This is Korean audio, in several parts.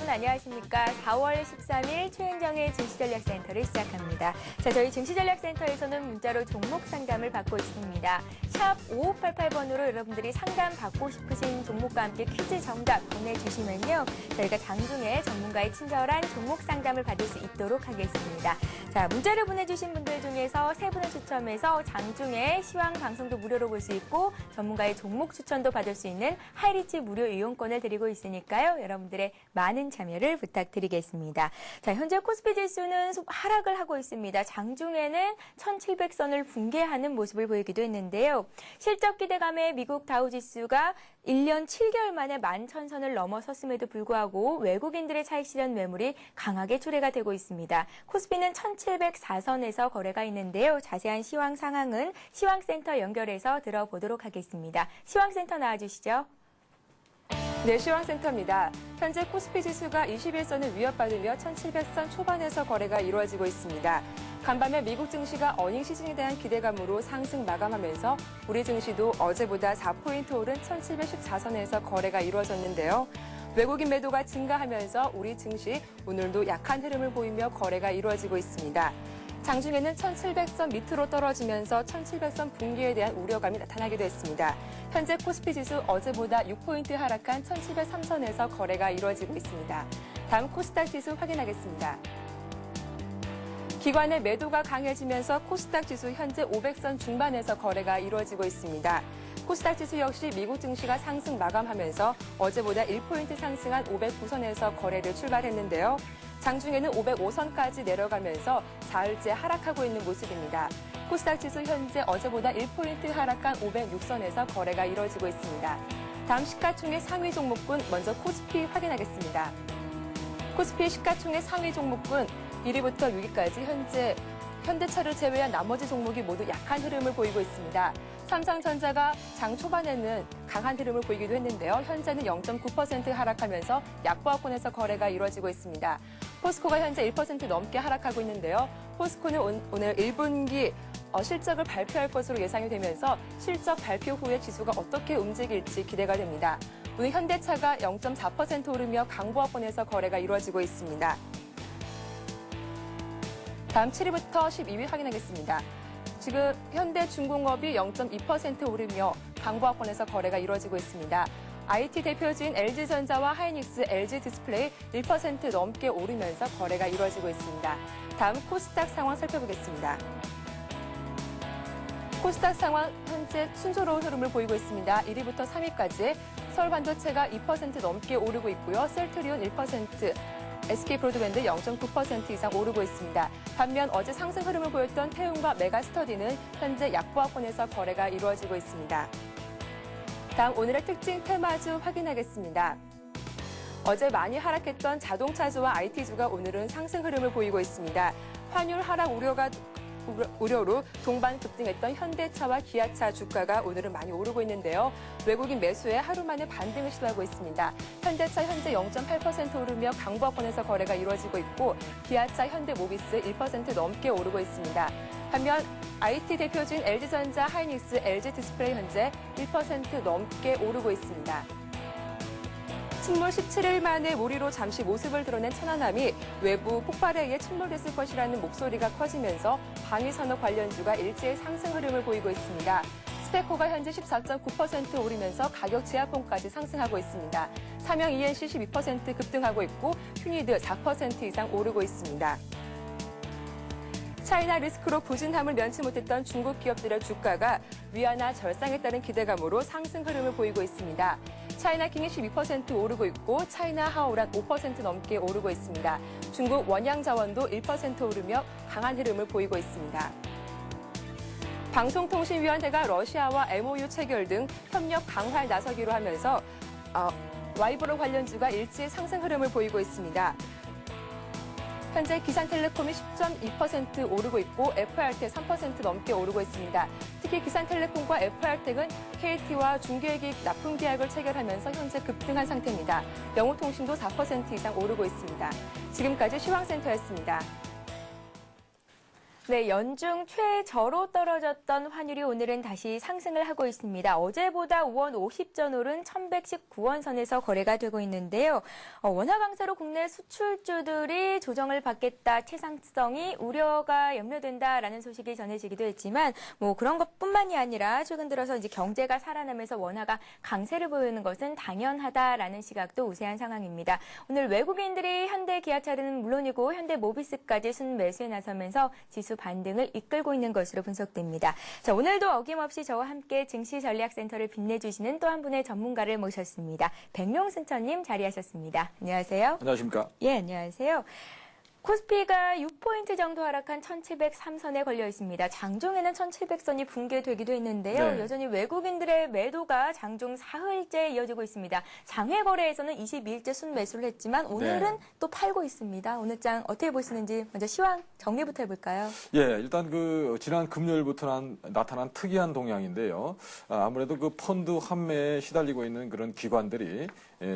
여러분 안녕하십니까. 4월 13일 최은정의 증시전략센터를 시작합니다. 자, 저희 증시전략센터에서는 문자로 종목 상담을 받고 있습니다. 샵 5588번으로 여러분들이 상담 받고 싶으신 종목과 함께 퀴즈 정답 보내주시면요. 저희가 장중에 전문가의 친절한 종목 상담을 받을 수 있도록 하겠습니다. 자, 문자를 보내주신 분들 중에서 3분을 추첨해서 장중에 시황 방송도 무료로 볼 수 있고 전문가의 종목 추천도 받을 수 있는 하이리치 무료 이용권을 드리고 있으니까요. 여러분들의 많은 참여를 부탁드리겠습니다. 자, 현재 코스피 지수는 하락을 하고 있습니다. 장중에는 1700선을 붕괴하는 모습을 보이기도 했는데요. 실적 기대감에 미국 다우지수가 1년 7개월 만에 11,000선을 넘어섰음에도 불구하고 외국인들의 차익 실현 매물이 강하게 출회가 되고 있습니다. 코스피는 1704선에서 거래가 있는데요. 자세한 시황 상황은 시황센터 연결해서 들어보도록 하겠습니다. 시황센터 나와주시죠. 네, 시황센터입니다. 현재 코스피 지수가 21선을 위협받으며 1700선 초반에서 거래가 이루어지고 있습니다. 간밤에 미국 증시가 어닝 시즌에 대한 기대감으로 상승 마감하면서 우리 증시도 어제보다 4포인트 오른 1714선에서 거래가 이루어졌는데요. 외국인 매도가 증가하면서 우리 증시 오늘도 약한 흐름을 보이며 거래가 이루어지고 있습니다. 장중에는 1700선 밑으로 떨어지면서 1700선 붕괴에 대한 우려감이 나타나기도 했습니다. 현재 코스피 지수 어제보다 6포인트 하락한 1703선에서 거래가 이루어지고 있습니다. 다음 코스닥 지수 확인하겠습니다. 기관의 매도가 강해지면서 코스닥 지수 현재 500선 중반에서 거래가 이루어지고 있습니다. 코스닥 지수 역시 미국 증시가 상승 마감하면서 어제보다 1포인트 상승한 509선에서 거래를 출발했는데요. 장중에는 505선까지 내려가면서 사흘째 하락하고 있는 모습입니다. 코스닥 지수 현재 어제보다 1포인트 하락한 506선에서 거래가 이루어지고 있습니다. 다음 시가총액 상위 종목군 먼저 코스피 확인하겠습니다. 코스피 시가총액 상위 종목군 1위부터 6위까지 현대차를 제외한 나머지 종목이 모두 약한 흐름을 보이고 있습니다. 삼성전자가 장 초반에는 강한 흐름을 보이기도 했는데요. 현재는 0.9% 하락하면서 약보합권에서 거래가 이루어지고 있습니다. 포스코가 현재 1% 넘게 하락하고 있는데요. 포스코는 오늘 1분기 실적을 발표할 것으로 예상이 되면서 실적 발표 후에 지수가 어떻게 움직일지 기대가 됩니다. 오늘 현대차가 0.4% 오르며 강보합권에서 거래가 이루어지고 있습니다. 다음 7위부터 12위 확인하겠습니다. 지금 현대중공업이 0.2% 오르며 강보합권에서 거래가 이루어지고 있습니다. IT 대표주인 LG전자와 하이닉스, LG디스플레이 1% 넘게 오르면서 거래가 이루어지고 있습니다. 다음 코스닥 상황 살펴보겠습니다. 코스닥 상황 현재 순조로운 흐름을 보이고 있습니다. 1위부터 3위까지 서울반도체가 2% 넘게 오르고 있고요. 셀트리온 1%, SK브로드밴드 0.9% 이상 오르고 있습니다. 반면 어제 상승 흐름을 보였던 태움과 메가스터디는 현재 약보합권에서 거래가 이루어지고 있습니다. 다음 오늘의 특징 테마주 확인하겠습니다. 어제 많이 하락했던 자동차주와 IT주가 오늘은 상승 흐름을 보이고 있습니다. 환율 하락 우려로 동반 급등했던 현대차와 기아차 주가가 오늘은 많이 오르고 있는데요. 외국인 매수에 하루 만에 반등을 시도하고 있습니다. 현대차 현재 0.8% 오르며 강보합권에서 거래가 이루어지고 있고 기아차, 현대모비스 1% 넘게 오르고 있습니다. 반면 IT 대표주인 LG전자, 하이닉스, LG디스플레이 현재 1% 넘게 오르고 있습니다. 침몰 17일 만에 무리로 잠시 모습을 드러낸 천안함이 외부 폭발에 의해 침몰됐을 것이라는 목소리가 커지면서 방위산업 관련주가 일제히 상승 흐름을 보이고 있습니다. 스페코가 현재 14.9% 오르면서 가격 제압권까지 상승하고 있습니다. 삼형 ENC 12% 급등하고 있고 휴니드 4% 이상 오르고 있습니다. 차이나 리스크로 부진함을 면치 못했던 중국 기업들의 주가가 위안화 절상에 따른 기대감으로 상승 흐름을 보이고 있습니다. 차이나 킹이 12% 오르고 있고 차이나 하오란 5% 넘게 오르고 있습니다. 중국 원양자원도 1% 오르며 강한 흐름을 보이고 있습니다. 방송통신위원회가 러시아와 MOU 체결 등 협력 강화에 나서기로 하면서 와이브로 관련주가 일제히 상승 흐름을 보이고 있습니다. 현재 기산텔레콤이 10.2% 오르고 있고 FRT 3% 넘게 오르고 있습니다. 특히 기산텔레콤과 FRT는 KT와 중계기획 납품 계약을 체결하면서 현재 급등한 상태입니다. 영호통신도 4% 이상 오르고 있습니다. 지금까지 시황센터였습니다. 네, 연중 최저로 떨어졌던 환율이 오늘은 다시 상승을 하고 있습니다. 어제보다 5원 50전 오른 1119원 선에서 거래가 되고 있는데요. 원화 강세로 국내 수출주들이 조정을 받겠다, 채상성이 우려가 염려된다라는 소식이 전해지기도 했지만 뭐 그런 것뿐만이 아니라 최근 들어서 이제 경제가 살아나면서 원화가 강세를 보이는 것은 당연하다라는 시각도 우세한 상황입니다. 오늘 외국인들이 현대 기아차는 물론이고 현대 모비스까지 순매수에 나서면서 지수 반등을 이끌고 있는 것으로 분석됩니다. 자, 오늘도 어김없이 저와 함께 증시전략센터를 빛내주시는 또 한 분의 전문가를 모셨습니다. 백룡순천님 자리하셨습니다. 안녕하세요. 안녕하십니까? 예, 안녕하세요. 코스피가 6포인트 정도 하락한 1703선에 걸려 있습니다. 장중에는 1700선이 붕괴되기도 했는데요. 네. 여전히 외국인들의 매도가 장중 사흘째 이어지고 있습니다. 장외 거래에서는 22일째 순매수를 했지만 오늘은 네. 또 팔고 있습니다. 오늘 장 어떻게 보시는지 먼저 시황 정리부터 해볼까요? 예, 일단 지난 금요일부터 나타난 특이한 동향인데요. 아무래도 펀드 환매에 시달리고 있는 그런 기관들이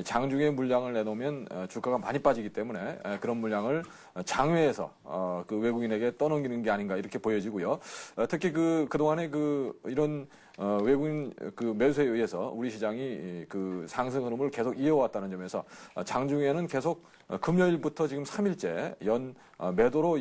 장중에 물량을 내놓으면 주가가 많이 빠지기 때문에 그런 물량을 장외에서 외국인에게 떠넘기는 게 아닌가 이렇게 보여지고요. 특히 그동안에 이런 외국인 매수에 의해서 우리 시장이 상승 흐름을 계속 이어왔다는 점에서 장중에는 계속 금요일부터 지금 3일째 연 매도로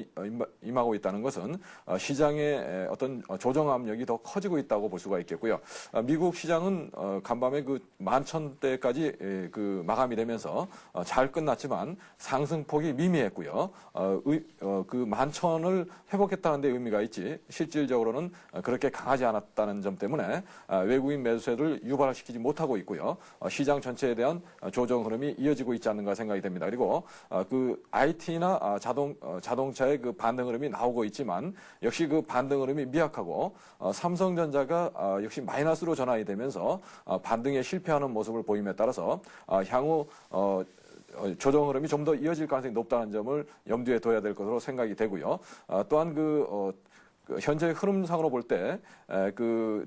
임하고 있다는 것은 시장의 어떤 조정 압력이 더 커지고 있다고 볼 수가 있겠고요. 미국 시장은 간밤에 11,000대까지 마감이 되면서 잘 끝났지만 상승폭이 미미했고요. 11,000을 회복했다는 데 의미가 있지 실질적으로는 그렇게 강하지 않았다는 점 때문에 외국인 매수세를 유발시키지 못하고 있고요. 시장 전체에 대한 조정 흐름이 이어지고 있지 않는가 생각이 됩니다. 그리고 IT나 자동차의 반등 흐름이 나오고 있지만 역시 반등 흐름이 미약하고 삼성전자가 역시 마이너스로 전환이 되면서 반등에 실패하는 모습을 보임에 따라서 향후 조정 흐름이 좀 더 이어질 가능성이 높다는 점을 염두에 둬야 될 것으로 생각이 되고요. 또한 현재 흐름상으로 볼 때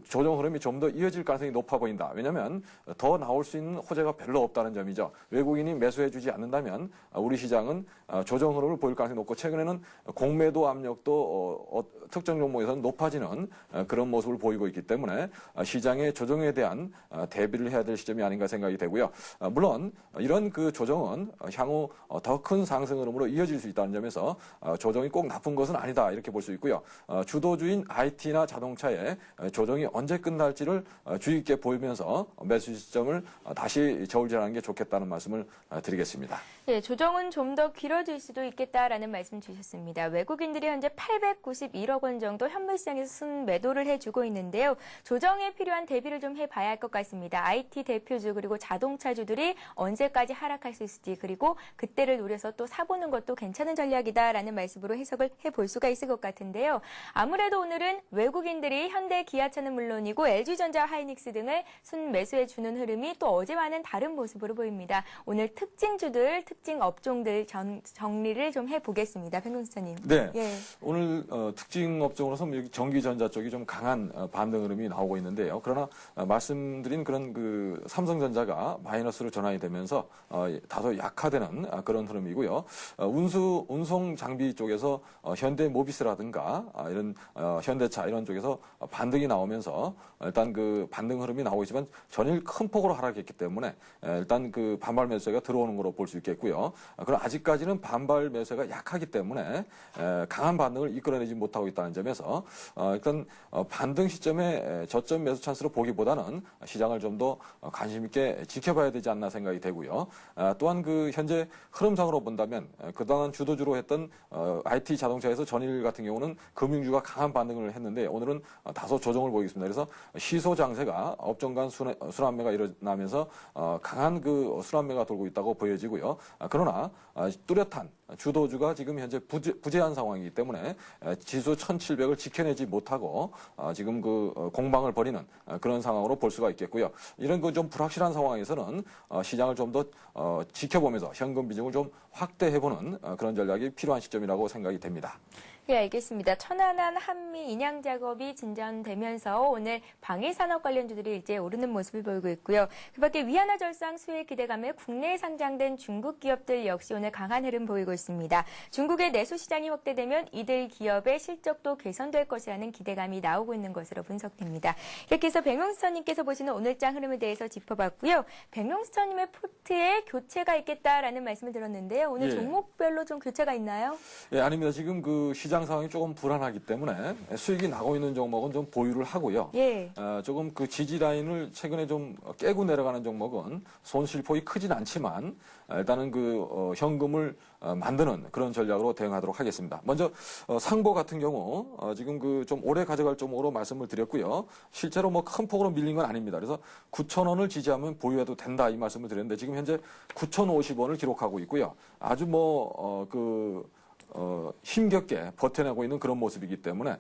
조정 흐름이 좀 더 이어질 가능성이 높아 보인다. 왜냐하면 더 나올 수 있는 호재가 별로 없다는 점이죠. 외국인이 매수해주지 않는다면 우리 시장은 조정 흐름을 보일 가능성이 높고 최근에는 공매도 압력도 특정 종목에서는 높아지는 그런 모습을 보이고 있기 때문에 시장의 조정에 대한 대비를 해야 될 시점이 아닌가 생각이 되고요. 물론 이런 조정은 향후 더 큰 상승 흐름으로 이어질 수 있다는 점에서 조정이 꼭 나쁜 것은 아니다 이렇게 볼 수 있고요. 주도주인 IT나 자동차의 조정이 언제 끝날지를 주의 깊게 보이면서 매수 시점을 다시 저울질하는 게 좋겠다는 말씀을 드리겠습니다. 예, 조정은 좀 더 길어질 수도 있겠다라는 말씀 주셨습니다. 외국인들이 현재 891억 원 정도 현물시장에서 순매도를 해주고 있는데요. 조정에 필요한 대비를 좀 해봐야 할 것 같습니다. IT 대표주 그리고 자동차주들이 언제까지 하락할 수 있을지 그리고 그때를 노려서 또 사보는 것도 괜찮은 전략이다라는 말씀으로 해석을 해볼 수가 있을 것 같은데요. 아무래도 오늘은 외국인들이 현대 기아차는 물론이고 LG전자 하이닉스 등을 순매수해주는 흐름이 또 어제와는 다른 모습으로 보입니다. 오늘 특징주들, 특징 업종들 정리를 좀 해보겠습니다. 백룡수사님. 네. 예. 오늘 특징 업종으로서 전기전자 쪽이 좀 강한 반등 흐름이 나오고 있는데요. 그러나 말씀드린 그런 삼성전자가 마이너스로 전환이 되면서 다소 약화되는 그런 흐름이고요. 운송 장비 쪽에서 현대 모비스라든가 이런 현대차 이런 쪽에서 반등이 나오면서 일단 반등 흐름이 나오고 있지만 전일 큰 폭으로 하락했기 때문에 일단 반발 매수세가 들어오는 거로 볼 수 있겠고요. 그럼 아직까지는 반발 매수세가 약하기 때문에 강한 반등을 이끌어내지 못하고 있다는 점에서 일단 반등 시점에 저점 매수 찬스로 보기보다는 시장을 좀 더 관심 있게 지켜봐야 되지 않나 생각이 되고요. 또한 현재 흐름상으로 본다면 그동안 주도주로 했던 IT 자동차에서 전일 같은 경우는 금융주가 강한 반등을 했는데 오늘은 다소 조정을 보이겠습니다. 그래서 시소 장세가 업종 간 순환매가 일어나면서 강한 순환매가 돌고 있다고 보여지고요. 그러나 뚜렷한 주도주가 지금 현재 부재한 상황이기 때문에 지수 1700을 지켜내지 못하고 지금 공방을 벌이는 그런 상황으로 볼 수가 있겠고요. 이런 좀 불확실한 상황에서는 시장을 좀 더 지켜보면서 현금 비중을 좀 확대해보는 그런 전략이 필요한 시점이라고 생각이 됩니다. 예, 알겠습니다. 천안함 한미 인양 작업이 진전되면서 오늘 방위산업 관련주들이 이제 오르는 모습을 보이고 있고요. 그밖에 위안화절상 수혜 기대감에 국내에 상장된 중국 기업들 역시 오늘 강한 흐름 보이고 있습니다. 중국의 내수 시장이 확대되면 이들 기업의 실적도 개선될 것이라는 기대감이 나오고 있는 것으로 분석됩니다. 이렇게 해서 백명수천님께서 보시는 오늘장 흐름에 대해서 짚어봤고요. 백명수천님의 포트에 교체가 있겠다라는 말씀을 들었는데요. 오늘 예. 종목별로 좀 교체가 있나요? 예, 아닙니다. 지금 그 시장 상황이 조금 불안하기 때문에 수익이 나고 있는 종목은 좀 보유를 하고요. 예. 조금 그 지지 라인을 최근에 좀 깨고 내려가는 종목은 손실폭이 크진 않지만 일단은 그 현금을 만드는 그런 전략으로 대응하도록 하겠습니다. 먼저 상보 같은 경우 지금 그 좀 오래 가져갈 종목으로 말씀을 드렸고요. 실제로 뭐 큰 폭으로 밀린 건 아닙니다. 그래서 9,000원을 지지하면 보유해도 된다 이 말씀을 드렸는데 지금 현재 9,050원을 기록하고 있고요. 아주 힘겹게 버텨내고 있는 그런 모습이기 때문에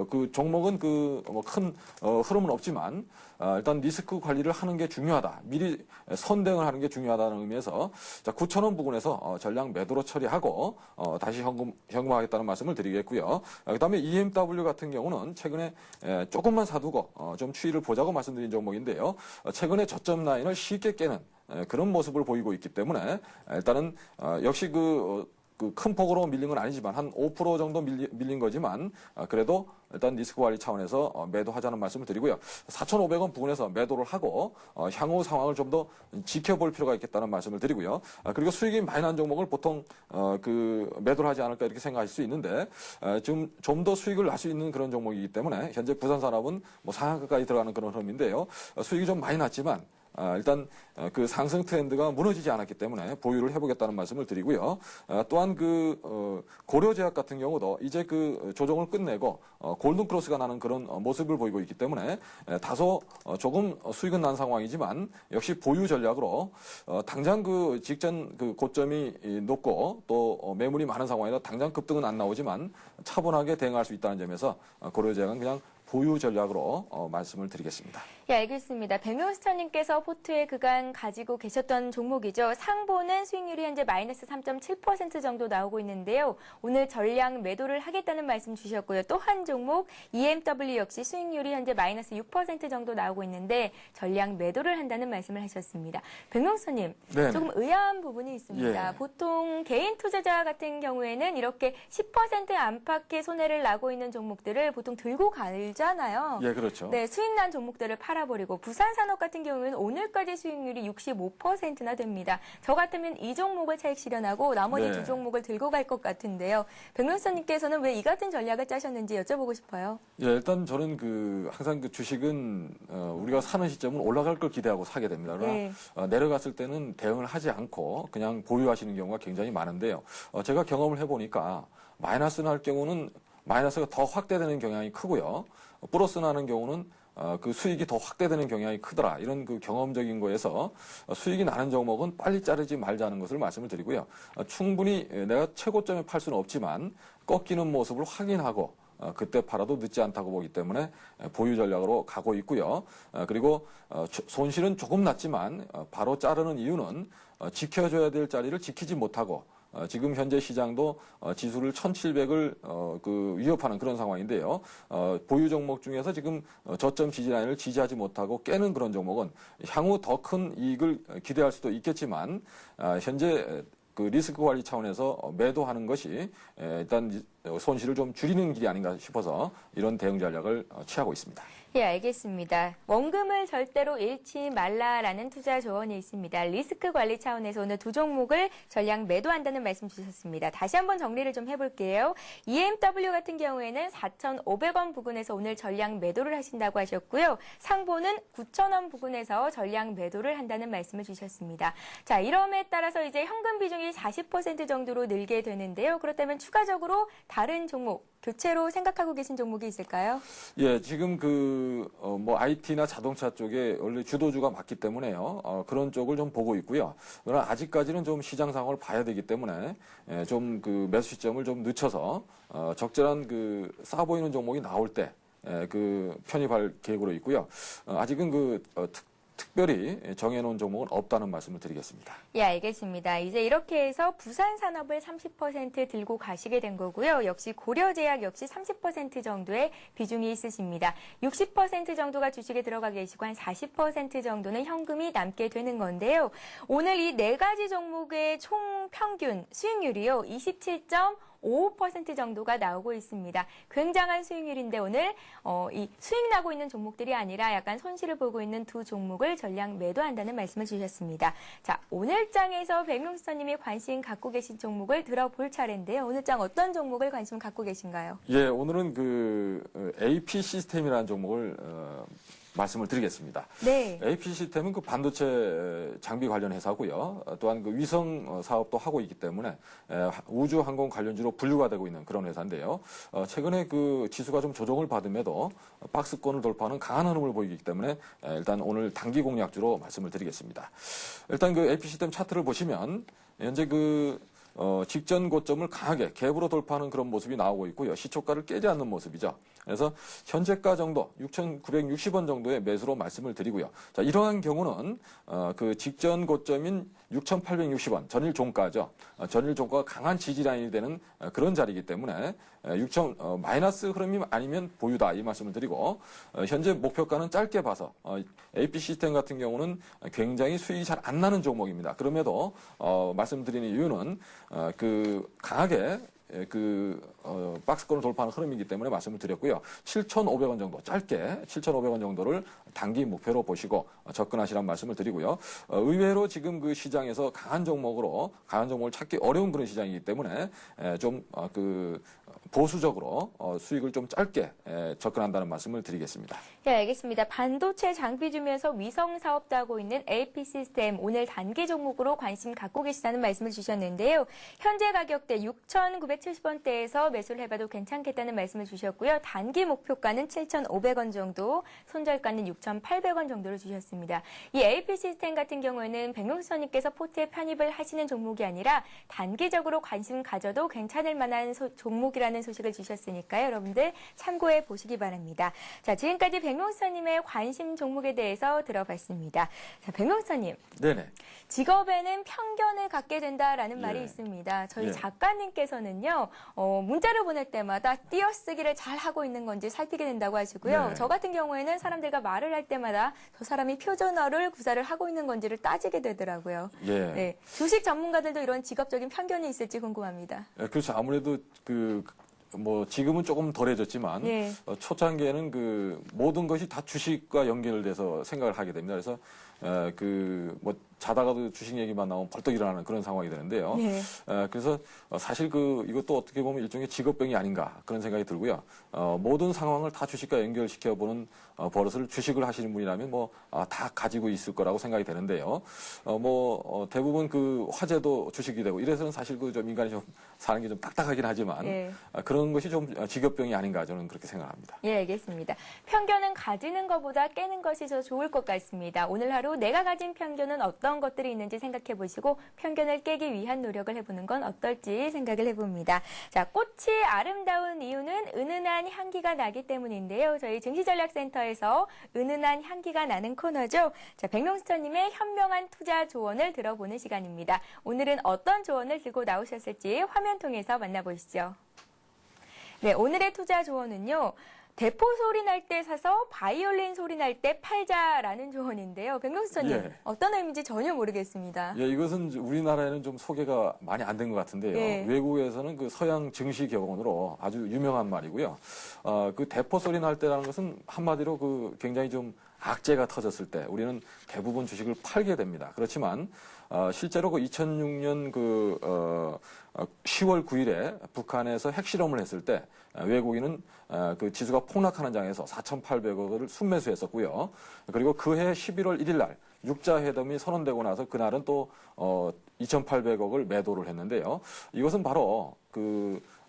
그 종목은 큰 흐름은 없지만 일단 리스크 관리를 하는 게 중요하다. 미리 선대응을 하는 게 중요하다는 의미에서 9,000원 부근에서 전량 매도로 처리하고 다시 현금화하겠다는 말씀을 드리겠고요. 그다음에 EMW 같은 경우는 최근에 조금만 사두고 좀 추이를 보자고 말씀드린 종목인데요. 최근에 저점 라인을 쉽게 깨는 그런 모습을 보이고 있기 때문에 일단은 역시 그 큰 폭으로 밀린 건 아니지만 한 5% 정도 밀린 거지만 그래도 일단 리스크 관리 차원에서 매도하자는 말씀을 드리고요. 4,500원 부근에서 매도를 하고 향후 상황을 좀 더 지켜볼 필요가 있겠다는 말씀을 드리고요. 그리고 수익이 많이 난 종목을 보통 매도를 하지 않을까 이렇게 생각하실 수 있는데 지금 좀 더 수익을 날 수 있는 그런 종목이기 때문에 현재 부산산업은 뭐 상한가까지 들어가는 그런 흐름인데요. 수익이 좀 많이 났지만 일단 그 상승 트렌드가 무너지지 않았기 때문에 보유를 해보겠다는 말씀을 드리고요. 또한 고려제약 같은 경우도 이제 그 조정을 끝내고 골든 크로스가 나는 그런 모습을 보이고 있기 때문에 다소 조금 수익은 난 상황이지만 역시 보유 전략으로 당장 그 직전 그 고점이 높고 또 매물이 많은 상황이라 당장 급등은 안 나오지만 차분하게 대응할 수 있다는 점에서 고려제약은 그냥 보유 전략으로 말씀을 드리겠습니다. 예, 알겠습니다. 백명수천님께서 포트에 그간 가지고 계셨던 종목이죠. 상보는 수익률이 현재 마이너스 3.7% 정도 나오고 있는데요. 오늘 전량 매도를 하겠다는 말씀 주셨고요. 또 한 종목 EMW 역시 수익률이 현재 마이너스 6% 정도 나오고 있는데 전량 매도를 한다는 말씀을 하셨습니다. 백명수천님, 조금 의아한 부분이 있습니다. 예. 보통 개인 투자자 같은 경우에는 이렇게 10% 안팎의 손해를 나고 있는 종목들을 보통 들고 가잖아요. 예, 그렇죠. 네, 수익 난 종목들을 팔아버리고 부산산업 같은 경우에는 오늘까지 수익률이 65%나 됩니다. 저 같으면 이 종목을 차익 실현하고 나머지 두 종목을 들고 갈 것 같은데요. 백명수님께서는 왜 이 같은 전략을 짜셨는지 여쭤보고 싶어요. 예, 일단 저는 항상 그 주식은 우리가 사는 시점은 올라갈 걸 기대하고 사게 됩니다. 그러나 내려갔을 때는 대응을 하지 않고 그냥 보유하시는 경우가 굉장히 많은데요. 제가 경험을 해보니까 마이너스 날 경우는 마이너스가 더 확대되는 경향이 크고요. 플러스 나는 경우는 그 수익이 더 확대되는 경향이 크더라. 이런 그 경험적인 거에서 수익이 나는 종목은 빨리 자르지 말자는 것을 말씀을 드리고요. 충분히 내가 최고점에 팔 수는 없지만 꺾이는 모습을 확인하고 그때 팔아도 늦지 않다고 보기 때문에 보유 전략으로 가고 있고요. 그리고 손실은 조금 났지만 바로 자르는 이유는 지켜줘야 될 자리를 지키지 못하고 지금 현재 시장도 지수를 1700을 위협하는 그런 상황인데요. 보유 종목 중에서 지금 저점 지지라인을 지지하지 못하고 깨는 그런 종목은 향후 더 큰 이익을 기대할 수도 있겠지만 현재 그 리스크 관리 차원에서 매도하는 것이 일단 손실을 좀 줄이는 길이 아닌가 싶어서 이런 대응 전략을 취하고 있습니다. 예, 알겠습니다. 원금을 절대로 잃지 말라라는 투자 조언이 있습니다. 리스크 관리 차원에서 오늘 두 종목을 전량 매도한다는 말씀 주셨습니다. 다시 한번 정리를 좀 해볼게요. EMW 같은 경우에는 4,500원 부근에서 오늘 전량 매도를 하신다고 하셨고요. 상보는 9,000원 부근에서 전량 매도를 한다는 말씀을 주셨습니다. 자, 이럼에 따라서 이제 현금 비중이 40% 정도로 늘게 되는데요. 그렇다면 추가적으로 다른 종목, 교체로 생각하고 계신 종목이 있을까요? 예, 지금 IT나 자동차 쪽에 원래 주도주가 맞기 때문에요. 그런 쪽을 좀 보고 있고요. 그러나 아직까지는 좀 시장 상황을 봐야 되기 때문에 좀 그 매수 시점을 좀 늦춰서 적절한 싸 보이는 종목이 나올 때 편입할 계획으로 있고요. 아직은 특별히 정해놓은 종목은 없다는 말씀을 드리겠습니다. 예, 알겠습니다. 이제 이렇게 해서 부산산업을 30% 들고 가시게 된 거고요. 역시 고려제약 역시 30% 정도의 비중이 있으십니다. 60% 정도가 주식에 들어가 계시고 한 40% 정도는 현금이 남게 되는 건데요. 오늘 이 네 가지 종목의 총 평균 수익률이요. 27.55% 정도가 나오고 있습니다. 굉장한 수익률인데 오늘 이 수익 나고 있는 종목들이 아니라 약간 손실을 보고 있는 두 종목을 전량 매도한다는 말씀을 주셨습니다. 자, 오늘 장에서 백명수 선님이 관심 갖고 계신 종목을 들어볼 차례인데요. 오늘 장 어떤 종목을 관심 갖고 계신가요? 예, 오늘은 그 AP 시스템이라는 종목을 말씀을 드리겠습니다. 네. AP 시스템은 그 반도체 장비 관련 회사고요. 또한 그 위성 사업도 하고 있기 때문에 우주 항공 관련주로 분류가 되고 있는 그런 회사인데요. 최근에 그 지수가 좀 조정을 받음에도 박스권을 돌파하는 강한 흐름을 보이기 때문에 일단 오늘 단기 공략주로 말씀을 드리겠습니다. 일단 그 AP 시스템 차트를 보시면 현재 그 직전 고점을 강하게 갭으로 돌파하는 그런 모습이 나오고 있고요. 시초가를 깨지 않는 모습이죠. 그래서 현재가 정도 6,960원 정도의 매수로 말씀을 드리고요. 자, 이러한 경우는 그 직전 고점인 6,860원 전일 종가죠. 전일 종가가 강한 지지라인이 되는 그런 자리이기 때문에 마이너스 흐름이 아니면 보유다 이 말씀을 드리고 현재 목표가는 짧게 봐서 AP 시스템 같은 경우는 굉장히 수익이 잘 안 나는 종목입니다. 그럼에도 말씀드리는 이유는 그 강하게 박스권을 돌파하는 흐름이기 때문에 말씀을 드렸고요. 7,500원 정도, 짧게 7,500원 정도를 단기 목표로 보시고 접근하시라는 말씀을 드리고요. 의외로 지금 그 시장에서 강한 종목을 찾기 어려운 그런 시장이기 때문에 좀 보수적으로 수익을 좀 짧게 접근한다는 말씀을 드리겠습니다. 네, 알겠습니다. 반도체 장비 주면서 위성 사업도 하고 있는 AP 시스템 오늘 단기 종목으로 관심 갖고 계시다는 말씀을 주셨는데요. 현재 가격대 6,970원대에서 매수를 해봐도 괜찮겠다는 말씀을 주셨고요. 단기 목표가는 7,500원 정도, 손절가는 6,800원 정도를 주셨습니다. 이 AP 시스템 같은 경우에는 백명수 선님께서 포트에 편입을 하시는 종목이 아니라 단기적으로 관심 가져도 괜찮을 만한 종목이라는 소식을 주셨으니까요. 여러분들 참고해 보시기 바랍니다. 자, 지금까지 백명수 선님의 관심 종목에 대해서 들어봤습니다. 자, 백명수 선님. 네네. 직업에는 편견을 갖게 된다라는 말이 예. 있습니다. 저희 예. 작가님께서는요, 문자를 보낼 때마다 띄어쓰기를 잘 하고 있는 건지 살피게 된다고 하시고요. 네. 저 같은 경우에는 사람들과 말을 할 때마다 저 사람이 표준어를 구사를 하고 있는 건지를 따지게 되더라고요. 예. 네. 주식 전문가들도 이런 직업적인 편견이 있을지 궁금합니다. 그렇죠. 아무래도 지금은 조금 덜해졌지만 예. 초창기에는 그 모든 것이 다 주식과 연결돼서 생각을 하게 됩니다. 그래서 자다가도 주식 얘기만 나오면 벌떡 일어나는 그런 상황이 되는데요. 네. 그래서 사실 이것도 어떻게 보면 일종의 직업병이 아닌가 그런 생각이 들고요. 모든 상황을 다 주식과 연결시켜보는 버릇을 주식을 하시는 분이라면 다 가지고 있을 거라고 생각이 되는데요. 대부분 그 화재도 주식이 되고 이래서는 사실 좀 인간이 좀 사는 게 좀 딱딱하긴 하지만 예. 그런 것이 좀 직업병이 아닌가 저는 그렇게 생각합니다. 예, 알겠습니다. 편견은 가지는 것보다 깨는 것이 더 좋을 것 같습니다. 오늘 하루 내가 가진 편견은 어떤 것들이 있는지 생각해 보시고 편견을 깨기 위한 노력을 해보는 건 어떨지 생각을 해봅니다. 자, 꽃이 아름다운 이유는 은은한 향기가 나기 때문인데요. 저희 증시전략센터에서 은은한 향기가 나는 코너죠. 자, 백명수천님의 현명한 투자 조언을 들어보는 시간입니다. 오늘은 어떤 조언을 들고 나오셨을지 화면 통해서 만나보시죠. 네, 오늘의 투자 조언은요. 대포 소리 날 때 사서 바이올린 소리 날 때 팔자라는 조언인데요. 백명수천님, 예. 어떤 의미인지 전혀 모르겠습니다. 예, 이것은 우리나라에는 좀 소개가 많이 안 된 것 같은데요. 예. 외국에서는 그 서양 증시 격언으로 아주 유명한 말이고요. 그 대포 소리 날 때라는 것은 한마디로 굉장히 좀 악재가 터졌을 때 우리는 대부분 주식을 팔게 됩니다. 그렇지만 실제로 2006년 10월 9일에 북한에서 핵실험을 했을 때 외국인은 그 지수가 폭락하는 장에서 4,800억을 순매수했었고요. 그리고 그해 11월 1일 날 육자회담이 선언되고 나서 그날은 또 2,800억을 매도를 했는데요. 이것은 바로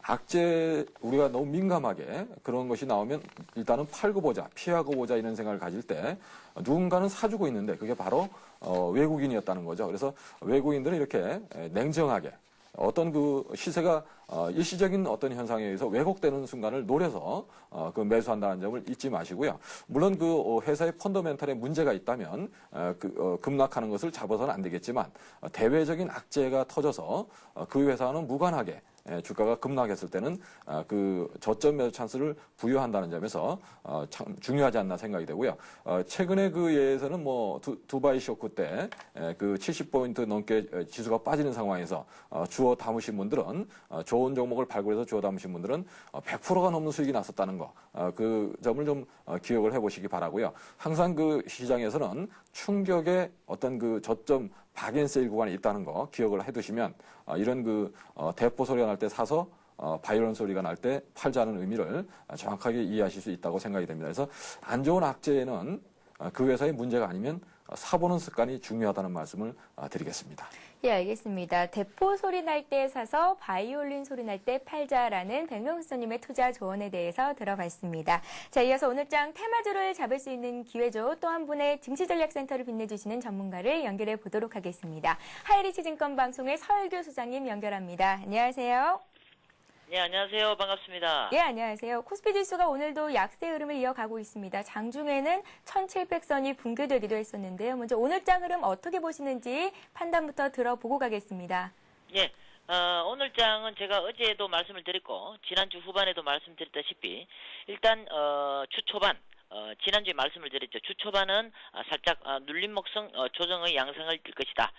악재 우리가 너무 민감하게 그런 것이 나오면 일단은 팔고 보자, 피하고 보자 이런 생각을 가질 때 누군가는 사주고 있는데 그게 바로 외국인이었다는 거죠. 그래서 외국인들은 이렇게 냉정하게 어떤 그 시세가 일시적인 어떤 현상에 의해서 왜곡되는 순간을 노려서 그 매수한다는 점을 잊지 마시고요. 물론 그 회사의 펀더멘털에 문제가 있다면 급락하는 것을 잡아서는 안 되겠지만 대외적인 악재가 터져서 그 회사는 무관하게 주가가 급락했을 때는 그 저점 매수 찬스를 부여한다는 점에서 참 중요하지 않나 생각이 되고요. 최근에 그 예에서는 뭐 두바이 쇼크 때 그 70포인트 넘게 지수가 빠지는 상황에서 주워 담으신 분들은 좋은 종목을 발굴해서 주워 담으신 분들은 100%가 넘는 수익이 났었다는 거, 그 점을 좀 기억을 해보시기 바라고요. 항상 그 시장에서는 충격의 어떤 그 저점 박앤세일 구간이 있다는 거 기억을 해두시면 이런 그 대포 소리가 날 때 사서 바이올런 소리가 날 때 팔자는 의미를 정확하게 이해하실 수 있다고 생각이 됩니다. 그래서 안 좋은 악재에는 그 회사의 문제가 아니면 사보는 습관이 중요하다는 말씀을 드리겠습니다. 예, 알겠습니다. 대포 소리 날 때 사서 바이올린 소리 날 때 팔자라는 백명수님의 투자 조언에 대해서 들어봤습니다. 자, 이어서 오늘장 테마주를 잡을 수 있는 기회죠. 또 한 분의 증시전략센터를 빛내주시는 전문가를 연결해 보도록 하겠습니다. 하이리치증권 방송의 서일교 소장님 연결합니다. 안녕하세요. 네, 안녕하세요. 반갑습니다. 예, 안녕하세요. 코스피 지수가 오늘도 약세 흐름을 이어가고 있습니다. 장중에는 1700선이 붕괴되기도 했었는데요. 먼저 오늘장 흐름 어떻게 보시는지 판단부터 들어보고 가겠습니다. 예, 오늘 장은 제가 어제도 말씀을 드렸고 지난주 후반에도 말씀드렸다시피 일단 주 초반 지난주에 말씀을 드렸죠. 주 초반은 살짝 눌림목성 조정의 양상을 띌 것이다.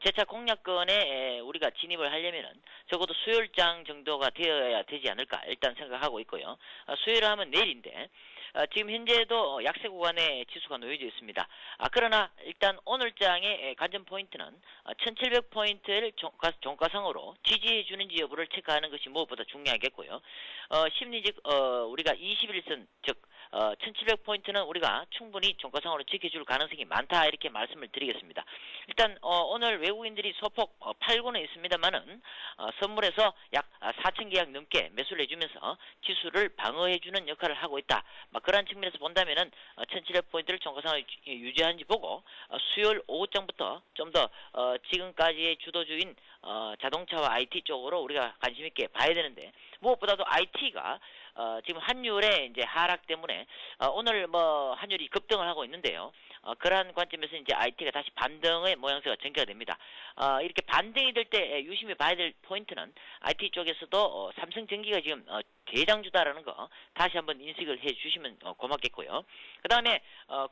재차 공략권에 우리가 진입을 하려면은 적어도 수요일장 정도가 되어야 되지 않을까 일단 생각하고 있고요. 수요일 하면 내일인데 지금 현재도 약세 구간에 지수가 놓여져 있습니다. 그러나 일단 오늘장의 관전 포인트는 1700포인트를 종가상으로 지지해 주는지 여부를 체크하는 것이 무엇보다 중요하겠고요. 심리적 우리가 21선 즉 1700포인트는 우리가 충분히 종가상으로 지켜줄 가능성이 많다 이렇게 말씀을 드리겠습니다. 일단 오늘 외국인들이 소폭 팔고는 있습니다만은 선물에서 약 4,000계약 넘게 매수를 해주면서 지수를 방어해주는 역할을 하고 있다. 그런 측면에서 본다면은 1700포인트를 종가상으로 유지하는지 보고 수요일 오후장부터 좀 더 지금까지의 주도주인 자동차와 IT 쪽으로 우리가 관심 있게 봐야 되는데 무엇보다도 IT가 지금 환율의 이제 하락 때문에 오늘 뭐 환율이 급등을 하고 있는데요. 그러한 관점에서 이제 IT가 다시 반등의 모양새가 전개가 됩니다. 이렇게 반등이 될 때 유심히 봐야 될 포인트는 IT 쪽에서도 삼성전기가 지금 대장주다라는 거 다시 한번 인식을 해주시면 고맙겠고요. 그 다음에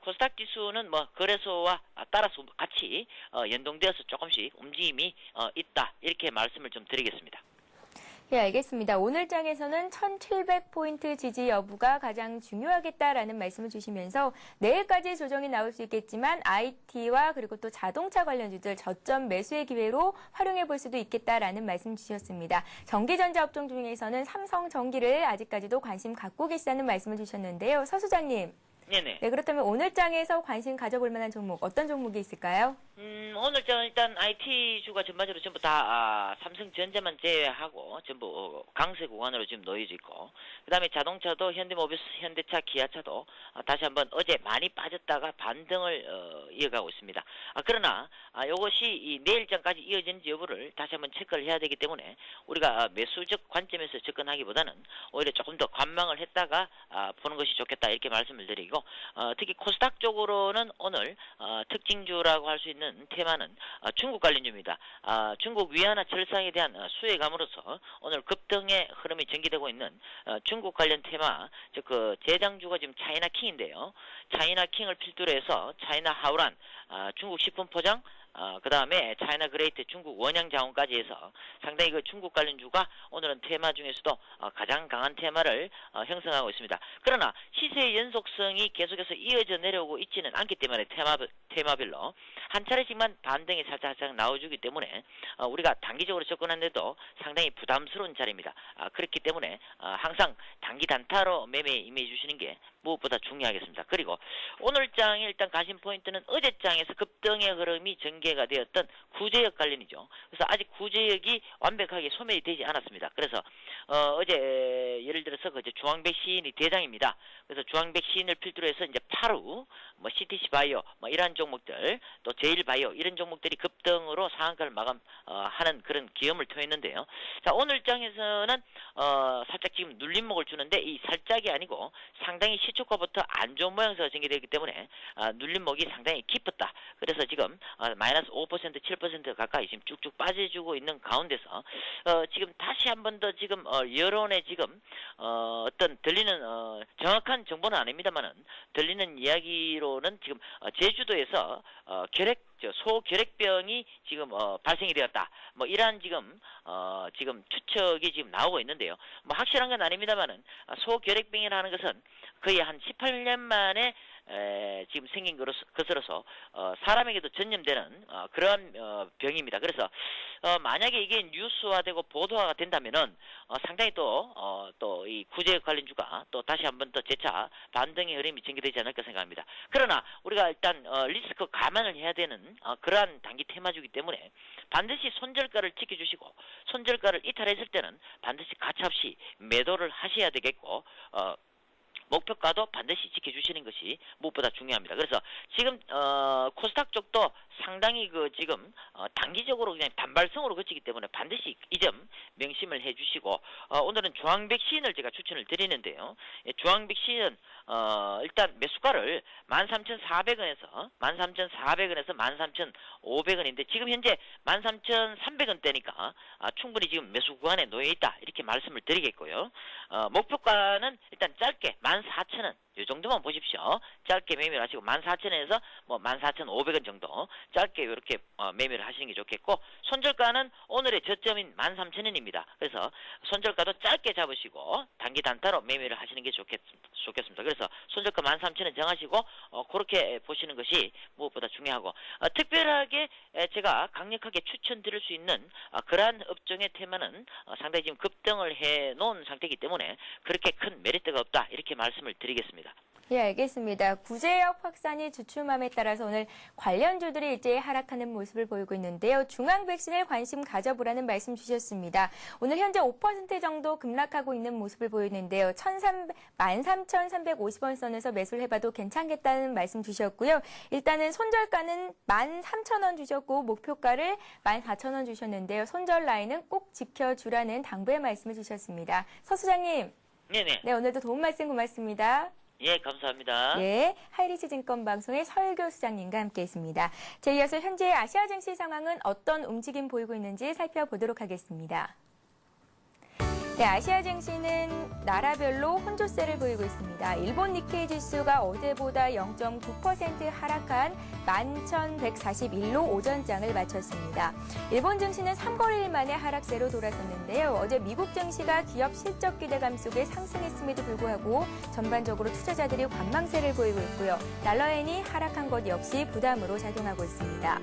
코스닥 지수는 뭐 거래소와 따라서 같이 연동되어서 조금씩 움직임이 있다 이렇게 말씀을 좀 드리겠습니다. 예, 알겠습니다. 오늘장에서는 1700포인트 지지 여부가 가장 중요하겠다라는 말씀을 주시면서 내일까지 조정이 나올 수 있겠지만 IT와 그리고 또 자동차 관련주들 저점 매수의 기회로 활용해 볼 수도 있겠다라는 말씀 주셨습니다. 전기전자 업종 중에서는 삼성전기를 아직까지도 관심 갖고 계시다는 말씀을 주셨는데요. 서 소장님. 네네. 네, 그렇다면 오늘장에서 관심 가져볼 만한 종목 어떤 종목이 있을까요? 오늘장은 일단 IT주가 전반적으로 전부 다 삼성전자만 제외하고 전부 강세 구간으로 지금 놓여져 있고 그 다음에 자동차도 현대모비스, 현대차, 기아차도 다시 한번 어제 많이 빠졌다가 반등을 이어가고 있습니다. 그러나 이것이 내일장까지 이어지는지 여부를 다시 한번 체크를 해야 되기 때문에 우리가 매수적 관점에서 접근하기보다는 오히려 조금 더 관망을 했다가 보는 것이 좋겠다 이렇게 말씀을 드리고 특히 코스닥 쪽으로는 오늘 특징주라고 할 수 있는 테마는 중국 관련주입니다. 중국 위안화 절상에 대한 수혜감으로서 오늘 급등의 흐름이 전개되고 있는 중국 관련 테마, 즉 그 제장주가 지금 차이나킹인데요. 차이나킹을 필두로 해서 차이나 하우란, 중국 식품 포장, 그 다음에 차이나 그레이트 중국 원양 자원까지 해서 상당히 그 중국 관련주가 오늘은 테마 중에서도 가장 강한 테마를 형성하고 있습니다. 그러나 시세의 연속성이 계속해서 이어져 내려오고 있지는 않기 때문에 테마별로 한 차례씩만 반등이 살짝 나와주기 때문에 우리가 단기적으로 접근하는데도 상당히 부담스러운 자리입니다. 그렇기 때문에 항상 단기 단타로 매매에 임해 주시는 게 무엇보다 중요하겠습니다. 그리고 오늘 장에 일단 가신 포인트는 어제 장에서 급등의 흐름이 전개가 되었던 구제역 관련이죠. 그래서 아직 구제역이 완벽하게 소멸이 되지 않았습니다. 그래서 어제 예를 들어서 그 중앙백 시인이 대장입니다. 그래서 중앙백 시인을 필두로 해서 이제 파루, 뭐 CTC 바이오, 뭐 이러한 종목들, 또 제일 바이오 이런 종목들이 급등으로 상한가를 마감하는 그런 기염을 토했는데요. 자, 오늘 장에서는 살짝 지금 눌림목을 주는데 이 살짝이 아니고 상당히 시초가부터 안 좋은 모양새가 전개되기 때문에 눌림목이 상당히 깊었다. 그래서 지금 마이너스 5%, 7% 가까이 지금 쭉쭉 빠져주고 있는 가운데서 지금 다시 한 번 더 지금 여론에 지금 어떤 들리는 정확한 정보는 아닙니다만은 들리는 이야기로는 지금 제주도에서 소결핵병이 지금 발생이 되었다. 뭐 이러한 지금 추측이 지금 나오고 있는데요. 뭐 확실한 건 아닙니다만은 소결핵병이라는 것은 거의 한 18년 만에 지금 생긴 것으로서 사람에게도 전염되는 그러한 병입니다. 그래서 만약에 이게 뉴스화되고 보도화가 된다면은 상당히 또 이 구제역 관련주가 또 다시 한번 더 재차 반등의 흐름이 전개되지 않을까 생각합니다. 그러나 우리가 일단 리스크 감안을 해야 되는 그러한 단기 테마주기 때문에 반드시 손절가를 지켜주시고 손절가를 이탈했을 때는 반드시 가차없이 매도를 하셔야 되겠고 목표가도 반드시 지켜주시는 것이 무엇보다 중요합니다. 그래서 지금 코스닥 쪽도 상당히 지금 단기적으로 그냥 단발성으로 그치기 때문에 반드시 이 점 명심을 해주시고 오늘은 중앙백 시인을 제가 추천을 드리는데요. 중앙백 시인 일단 매수가를 13,400원에서 13,500원인데 지금 현재 13,300원대니까 충분히 지금 매수 구간에 놓여 있다 이렇게 말씀을 드리겠고요. 목표가는 일단 짧게 14,000원 이 정도만 보십시오. 짧게 매매를 하시고 14,000원에서 뭐 14,500원 정도 짧게 이렇게 매매를 하시는 게 좋겠고 손절가는 오늘의 저점인 13,000원입니다. 그래서 손절가도 짧게 잡으시고 단기 단타로 매매를 하시는 게 좋겠습니다. 그래서 손절가 13,000원 정하시고 그렇게 보시는 것이 무엇보다 중요하고 특별하게 제가 강력하게 추천드릴 수 있는 그러한 업종의 테마는 상당히 지금 급등을 해놓은 상태이기 때문에 그렇게 큰 메리트가 없다 이렇게 말씀을 드리겠습니다. 예, 알겠습니다. 구제역 확산이 주춤함에 따라서 오늘 관련주들이 일제히 하락하는 모습을 보이고 있는데요. 중앙 백신을 관심 가져보라는 말씀 주셨습니다. 오늘 현재 5% 정도 급락하고 있는 모습을 보이는데요. 13,350원 선에서 매수를 해봐도 괜찮겠다는 말씀 주셨고요. 일단은 손절가는 13,000원 주셨고 목표가를 14,000원 주셨는데요. 손절 라인은 꼭 지켜주라는 당부의 말씀을 주셨습니다. 서 소장님. 네네. 네, 오늘도 도움 말씀 고맙습니다. 예, 감사합니다. 예, 하이리스 증권방송의 서율교 수장님과 함께했습니다. 자, 이어서 현재 아시아 증시 상황은 어떤 움직임 보이고 있는지 살펴보도록 하겠습니다. 네, 아시아 증시는 나라별로 혼조세를 보이고 있습니다. 일본 니케이 지수가 어제보다 0.9% 하락한 11,141로 오전장을 마쳤습니다. 일본 증시는 3거래일 만에 하락세로 돌아섰는데요. 어제 미국 증시가 기업 실적 기대감 속에 상승했음에도 불구하고 전반적으로 투자자들이 관망세를 보이고 있고요. 달러엔이 하락한 것 역시 부담으로 작용하고 있습니다.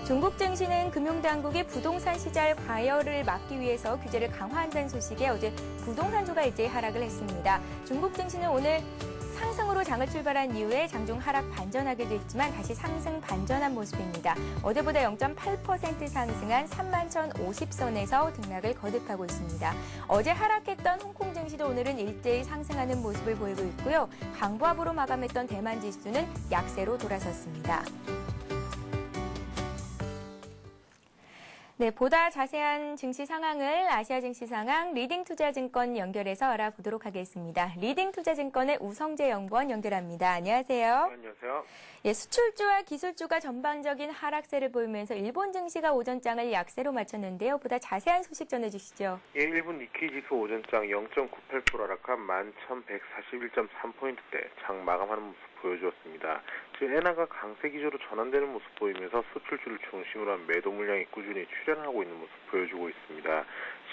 중국 증시는 금융당국이 부동산 시장 과열을 막기 위해서 규제를 강화한다는 소식에 어제 부동산주가 일제히 하락을 했습니다. 중국 증시는 오늘 상승으로 장을 출발한 이후에 장중 하락 반전하기도 했지만 다시 상승 반전한 모습입니다. 어제보다 0.8% 상승한 31,050선에서 등락을 거듭하고 있습니다. 어제 하락했던 홍콩 증시도 오늘은 일제히 상승하는 모습을 보이고 있고요. 강보합으로 마감했던 대만 지수는 약세로 돌아섰습니다. 네, 보다 자세한 증시 상황을 아시아 증시 상황 리딩투자증권 연결해서 알아보도록 하겠습니다. 리딩투자증권의 우성재 연구원 연결합니다. 안녕하세요. 안녕하세요. 예, 수출주와 기술주가 전반적인 하락세를 보이면서 일본 증시가 오전장을 약세로 마쳤는데요. 보다 자세한 소식 전해주시죠. 예, 일본 니케이 지수 오전장 0.98% 하락한 11,141.3포인트대 장 마감하는 모습 보여주었습니다. 즉 엔화가 강세 기조로 전환되는 모습 보이면서 수출주를 중심으로 한 매도 물량이 꾸준히 출현하고 있는 모습 보여주고 있습니다.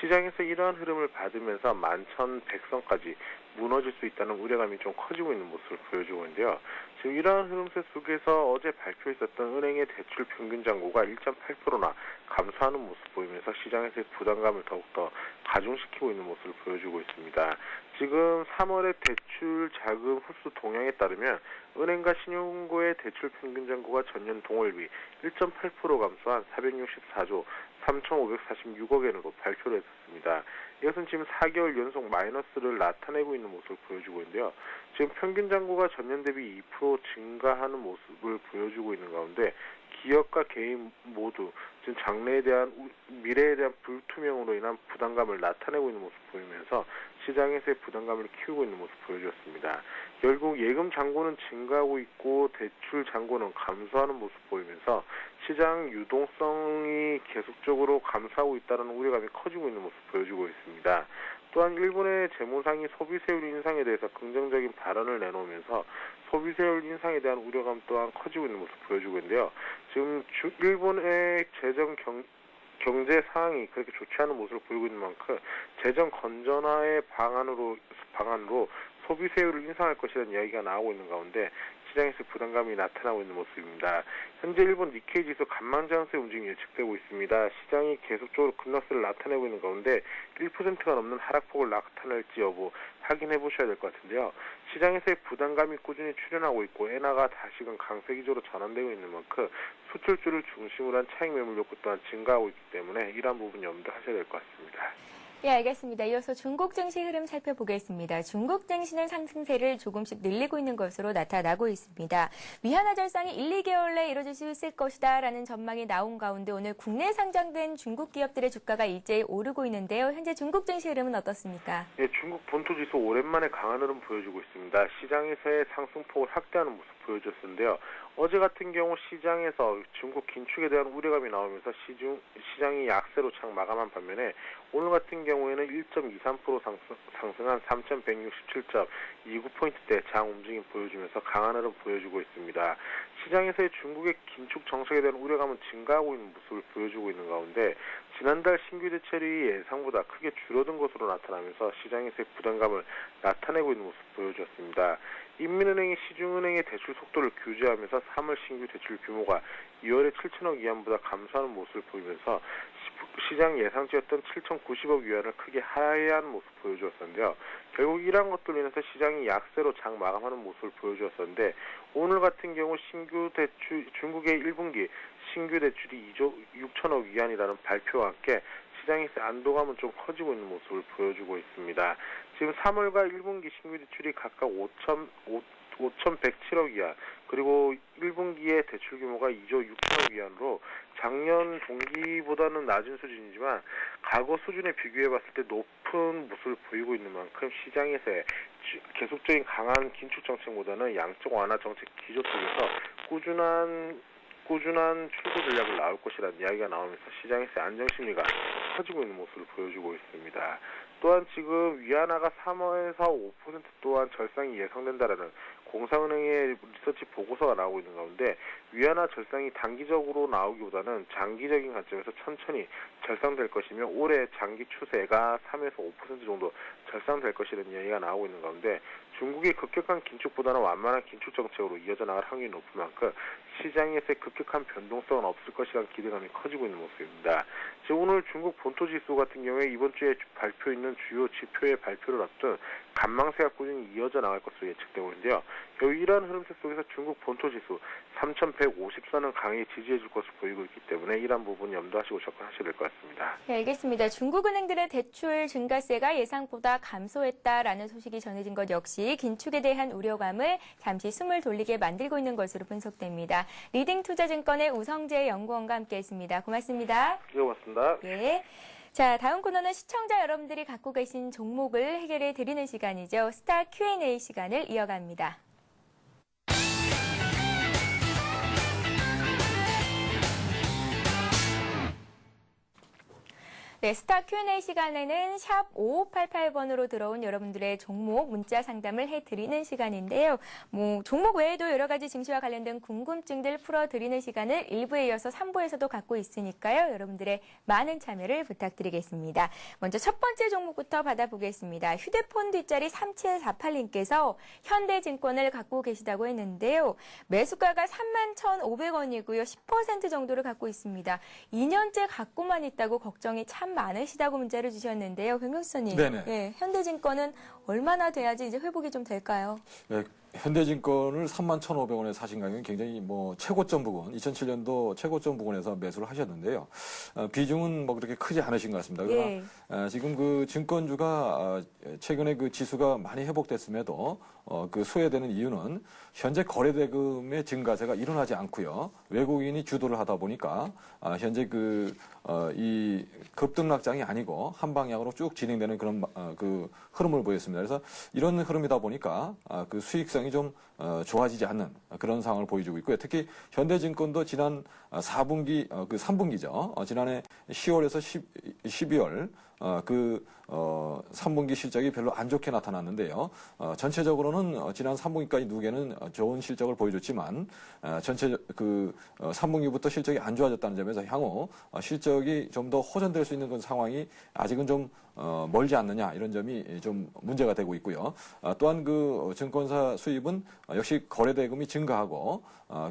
시장에서 이러한 흐름을 받으면서 11,100선까지 무너질 수 있다는 우려감이 좀 커지고 있는 모습을 보여주고 있는데요. 지금 이러한 흐름세 속에서 어제 발표했었던 은행의 대출 평균 잔고가 1.8%나 감소하는 모습 보이면서 시장에서의 부담감을 더욱더 가중시키고 있는 모습을 보여주고 있습니다. 지금 3월의 대출 자금 흡수 동향에 따르면 은행과 신용고의 대출 평균 잔고가 전년 동월 대비 1.8% 감소한 464조 3,546억 원으로 발표를 했었습니다. 이것은 지금 4개월 연속 마이너스를 나타내고 있는 모습을 보여주고 있는데요. 지금 평균 잔고가 전년 대비 2% 증가하는 모습을 보여주고 있는 가운데 기업과 개인 모두 지금 장래에 대한 미래에 대한 불투명으로 인한 부담감을 나타내고 있는 모습을 보이면서 시장에서의 부담감을 키우고 있는 모습을 보여주었습니다. 결국 예금 잔고는 증가하고 있고 대출 잔고는 감소하는 모습을 보이면서 시장 유동성이 계속적으로 감소하고 있다는 우려감이 커지고 있는 모습을 보여주고 있습니다. 또한 일본의 재무상이 소비세율 인상에 대해서 긍정적인 발언을 내놓으면서 소비세율 인상에 대한 우려감 또한 커지고 있는 모습을 보여주고 있는데요. 지금 일본의 경제 상황이 그렇게 좋지 않은 모습을 보이고 있는 만큼 재정 건전화의 방안으로 소비세율을 인상할 것이라는 이야기가 나오고 있는 가운데 시장에서 부담감이 나타나고 있는 모습입니다. 현재 일본 니케이 지수 간망장세 움직임이 예측되고 있습니다. 시장이 계속적으로 급락세를 나타내고 있는 가운데 1%가 넘는 하락폭을 나타낼지 여부 확인해 보셔야 될 것 같은데요. 시장에서의 부담감이 꾸준히 출현하고 있고 엔화가 다시금 강세 기조로 전환되고 있는 만큼 수출주를 중심으로 한 차익 매물 욕구 또한 증가하고 있기 때문에 이러한 부분 염두하셔야 될 것 같습니다. 예, 알겠습니다. 이어서 중국 증시 흐름 살펴보겠습니다. 중국 증시는 상승세를 조금씩 늘리고 있는 것으로 나타나고 있습니다. 위안화 절상이 1, 2개월 내에 이뤄질 수 있을 것이다라는 전망이 나온 가운데 오늘 국내에 상장된 중국 기업들의 주가가 일제히 오르고 있는데요. 현재 중국 증시 흐름은 어떻습니까? 네, 중국 본토지수 오랜만에 강한 흐름 보여주고 있습니다. 시장에서의 상승폭을 확대하는 모습 보여줬는데요. 어제 같은 경우 시장에서 중국 긴축에 대한 우려감이 나오면서 시장이 약세로 착 마감한 반면에 오늘 같은 경우에는 1.23% 상승한 3,167.29포인트대 장 움직임 보여주면서 강한 흐름 보여주고 있습니다. 시장에서의 중국의 긴축 정책에 대한 우려감은 증가하고 있는 모습을 보여주고 있는 가운데 지난달 신규 대출이 예상보다 크게 줄어든 것으로 나타나면서 시장에서의 부담감을 나타내고 있는 모습 보여주었습니다. 인민은행이 시중은행의 대출 속도를 규제하면서 3월 신규 대출 규모가 2월에 7천억 위안보다 감소하는 모습을 보이면서 시장 예상치였던 7,090억 위안을 크게 하회한 모습을 보여주었는데요. 결국 이러한 것들로 인해서 시장이 약세로 장 마감하는 모습을 보여주었는데 오늘 같은 경우 중국의 1분기 신규 대출이 2조 6천억 위안이라는 발표와 함께 시장에서 안도감은 좀 커지고 있는 모습을 보여주고 있습니다. 지금 3월과 1분기 신규 대출이 각각 5,107억 위안, 그리고 1분기의 대출 규모가 2조 6천억 위안으로 작년 동기보다는 낮은 수준이지만 과거 수준에 비교해봤을 때 높은 모습을 보이고 있는 만큼 시장에서의 계속적인 강한 긴축 정책보다는 양적 완화 정책 기조 속에서 꾸준한 출구 전략을 나올 것이라는 이야기가 나오면서 시장에서의 안정심리가 커지고 있는 모습을 보여주고 있습니다. 또한 지금 위안화가 3월에서 5% 또한 절상이 예상된다라는 공사은행의 리서치 보고서가 나오고 있는 가운데 위안화 절상이 단기적으로 나오기보다는 장기적인 관점에서 천천히 절상될 것이며 올해 장기 추세가 3에서 5% 정도 절상될 것이라는 이야기가 나오고 있는 가운데 중국의 급격한 긴축보다는 완만한 긴축 정책으로 이어져 나갈 확률이 높은 만큼 시장에서의 급격한 변동성은 없을 것이라는 기대감이 커지고 있는 모습입니다. 지금 오늘 중국 본토지수 같은 경우에 이번 주에 발표 있는 주요 지표의 발표를 앞둔 간망세가 꾸준히 이어져 나갈 것으로 예측되고 있는데요. 결국 이러한 흐름세 속에서 중국 본토지수 3,150선은 강하게 지지해 줄 것으로 보이고 있기 때문에 이러한 부분 염두하시고 접근하셔야 될 것 같습니다. 네, 알겠습니다. 중국은행들의 대출 증가세가 예상보다 감소했다라는 소식이 전해진 것 역시 긴축에 대한 우려감을 잠시 숨을 돌리게 만들고 있는 것으로 분석됩니다. 리딩투자증권의 우성재 연구원과 함께했습니다. 고맙습니다. 네, 고맙습니다. 예. 자, 다음 코너는 시청자 여러분들이 갖고 계신 종목을 해결해 드리는 시간이죠. 스타 Q&A 시간을 이어갑니다. 네, 스타 Q&A 시간에는 샵 5588번으로 들어온 여러분들의 종목 문자 상담을 해드리는 시간인데요. 종목 외에도 여러 가지 증시와 관련된 궁금증들 풀어드리는 시간을 1부에 이어서 3부에서도 갖고 있으니까요. 여러분들의 많은 참여를 부탁드리겠습니다. 먼저 첫 번째 종목부터 받아보겠습니다. 휴대폰 뒷자리 3748님께서 현대증권을 갖고 계시다고 했는데요. 매수가가 31,500원이고요. 10% 정도를 갖고 있습니다. 2년째 갖고만 있다고 걱정이 참 많으시다고 문자를 주셨는데요. 변경수님, 네네. 예, 현대증권은 얼마나 돼야지 이제 회복이 좀 될까요? 네, 현대증권을 31,500원에 사신 가격은 굉장히 최고점 부근, 2007년도 최고점 부근에서 매수를 하셨는데요. 비중은 그렇게 크지 않으신 것 같습니다. 그러나 예. 지금 그 증권주가 최근에 그 지수가 많이 회복됐음에도 그 소외되는 이유는 현재 거래대금의 증가세가 일어나지 않고요. 외국인이 주도를 하다 보니까 현재 이 급등락장이 아니고 한 방향으로 쭉 진행되는 그런 그 흐름을 보였습니다. 그래서 이런 흐름이다 보니까 그 수익성이 좀 좋아지지 않는 그런 상황을 보여주고 있고요. 특히 현대증권도 지난 4분기, 3분기죠. 지난해 10월에서 12월 3분기 실적이 별로 안 좋게 나타났는데요. 전체적으로는 지난 3분기까지 누계는 좋은 실적을 보여줬지만, 3분기부터 실적이 안 좋아졌다는 점에서 향후 실적이 좀 더 호전될 수 있는 그런 상황이 아직은 좀 멀지 않느냐, 이런 점이 좀 문제가 되고 있고요. 또한 그 증권사 수입은 역시 거래대금이 증가하고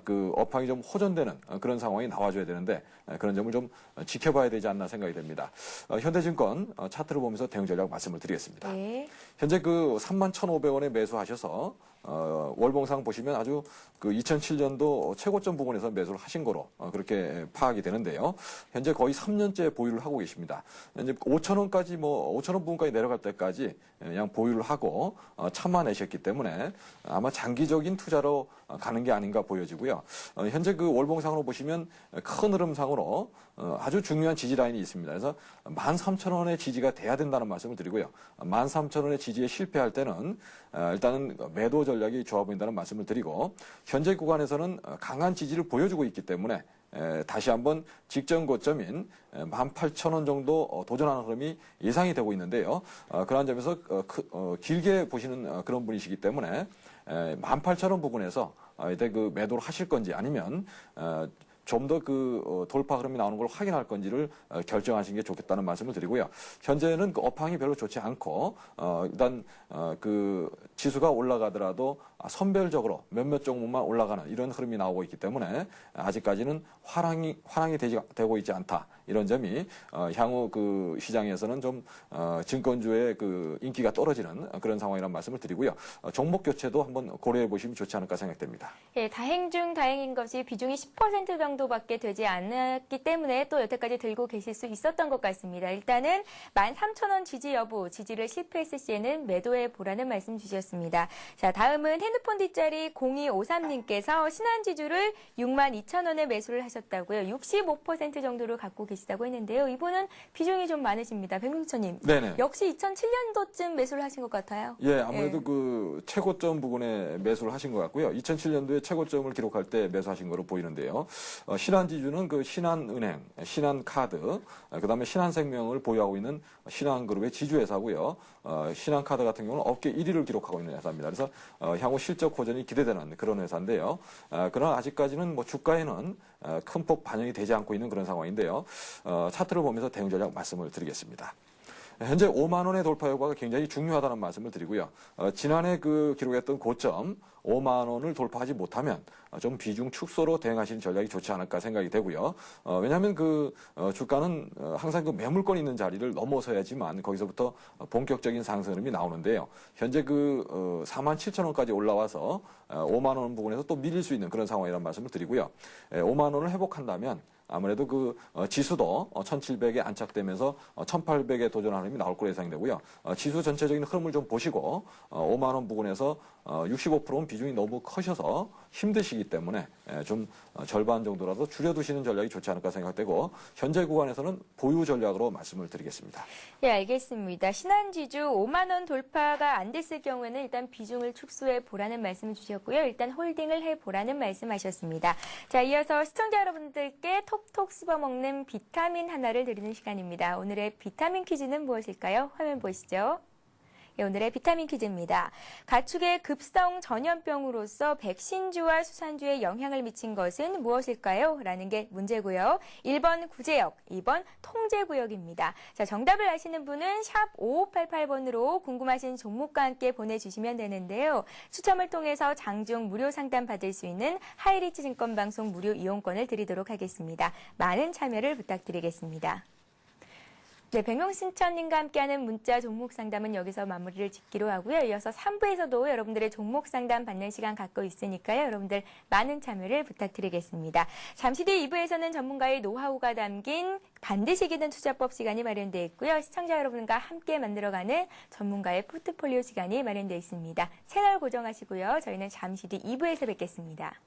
그 업황이 좀 호전되는 그런 상황이 나와줘야 되는데, 그런 점을 좀 지켜봐야 되지 않나 생각이 됩니다. 현대증권 차트를 보면서 대응 전략 말씀을 드리겠습니다. 네. 현재 31,500원에 매수하셔서 월봉상 보시면 아주 2007년도 최고점 부근에서 매수를 하신 거로 그렇게 파악이 되는데요. 현재 거의 3년째 보유를 하고 계십니다. 현재 5,000원까지 5,000원 부근까지 내려갈 때까지 그냥 보유를 하고 참아내셨기 때문에 아마 장기적인 투자로 가는 게 아닌가 보여지고요. 현재 그 월봉상으로 보시면 큰 흐름상으로 아주 중요한 지지 라인이 있습니다. 그래서 13,000원의 지지가 돼야 된다는 말씀을 드리고요. 13,000원의 지지에 실패할 때는 일단은 매도 전략이 좋아 보인다는 말씀을 드리고, 현재 구간에서는 강한 지지를 보여주고 있기 때문에 다시 한번 직전 고점인 18,000원 정도 도전하는 흐름이 예상이 되고 있는데요. 그러한 점에서 길게 보시는 그런 분이시기 때문에 18,000원 부근에서 이때 그 매도를 하실 건지 아니면 좀 더 돌파 흐름이 나오는 걸 확인할 건지를 결정하시는 게 좋겠다는 말씀을 드리고요. 현재는 그 업황이 별로 좋지 않고 일단 그 지수가 올라가더라도 선별적으로 몇몇 종목만 올라가는 이런 흐름이 나오고 있기 때문에 아직까지는 화랑이 되고 있지 않다, 이런 점이 향후 그 시장에서는 좀 증권주의 그 인기가 떨어지는 그런 상황이라는 말씀을 드리고요. 종목 교체도 한번 고려해 보시면 좋지 않을까 생각됩니다. 예, 다행 중 다행인 것이 비중이 10% 정도밖에 되지 않았기 때문에 또 여태까지 들고 계실 수 있었던 것 같습니다. 일단은 13,000원 지지 여부, 지지를 실패했을 시에는 매도해 보라는 말씀 주셨습니다. 자, 다음은 핸드폰 뒷자리 0253님께서 신한지주를 62,000원에 매수를 하셨다고요. 65% 정도를 갖고 계시다고 했는데요. 이분은 비중이 좀 많으십니다. 백명천님. 네네. 역시 2007년도쯤 매수를 하신 것 같아요. 예, 아무래도 그 최고점 부근에 매수를 하신 것 같고요. 2007년도에 최고점을 기록할 때 매수하신 거로 보이는데요. 신한지주는 그 신한은행, 신한카드, 그다음에 신한생명을 보유하고 있는 신한그룹의 지주회사고요. 신한카드 같은 경우는 업계 1위를 기록하고 있는 회사입니다. 그래서 향후 실적 호전이 기대되는 그런 회사인데요. 그러나 아직까지는 주가에는 큰 폭 반영이 되지 않고 있는 그런 상황인데요. 차트를 보면서 대응 전략 말씀을 드리겠습니다. 현재 5만 원의 돌파 여부가 굉장히 중요하다는 말씀을 드리고요. 지난해 그 기록했던 고점 5만 원을 돌파하지 못하면 좀 비중 축소로 대응하시는 전략이 좋지 않을까 생각이 되고요. 왜냐하면 그 주가는 항상 그 매물권 있는 자리를 넘어서야지만 거기서부터 본격적인 상승 흐름이 나오는데요. 현재 47,000원까지 올라와서 5만 원 부분에서 또 밀릴 수 있는 그런 상황이라는 말씀을 드리고요. 5만 원을 회복한다면 아무래도 지수도 1700에 안착되면서 1800에 도전하는 흐름이 나올 거로 예상되고요. 지수 전체적인 흐름을 좀 보시고 5만 원 부근에서 65%는 비중이 너무 커셔서 힘드시기 때문에 좀 절반 정도라도 줄여두시는 전략이 좋지 않을까 생각되고 현재 구간에서는 보유 전략으로 말씀을 드리겠습니다. 예, 알겠습니다. 신한지주 5만 원 돌파가 안 됐을 경우에는 일단 비중을 축소해 보라는 말씀을 주셨고요. 일단 홀딩을 해 보라는 말씀하셨습니다. 자, 이어서 시청자 여러분들께 톡톡 씹어먹는 비타민 하나를 드리는 시간입니다. 오늘의 비타민 퀴즈는 무엇일까요? 화면 보시죠. 예, 오늘의 비타민 퀴즈입니다. 가축의 급성 전염병으로서 백신주와 수산주에 영향을 미친 것은 무엇일까요? 라는 게 문제고요. 1번 구제역, 2번 통제구역입니다. 자, 정답을 아시는 분은 샵 5588번으로 궁금하신 종목과 함께 보내주시면 되는데요. 추첨을 통해서 장중 무료 상담 받을 수 있는 하이리치 증권방송 무료 이용권을 드리도록 하겠습니다. 많은 참여를 부탁드리겠습니다. 네, 백명신천님과 함께하는 문자 종목 상담은 여기서 마무리를 짓기로 하고요. 이어서 3부에서도 여러분들의 종목 상담 받는 시간 갖고 있으니까요. 여러분들 많은 참여를 부탁드리겠습니다. 잠시 뒤 2부에서는 전문가의 노하우가 담긴 반드시 이기는 투자법 시간이 마련되어 있고요. 시청자 여러분과 함께 만들어가는 전문가의 포트폴리오 시간이 마련되어 있습니다. 채널 고정하시고요. 저희는 잠시 뒤 2부에서 뵙겠습니다.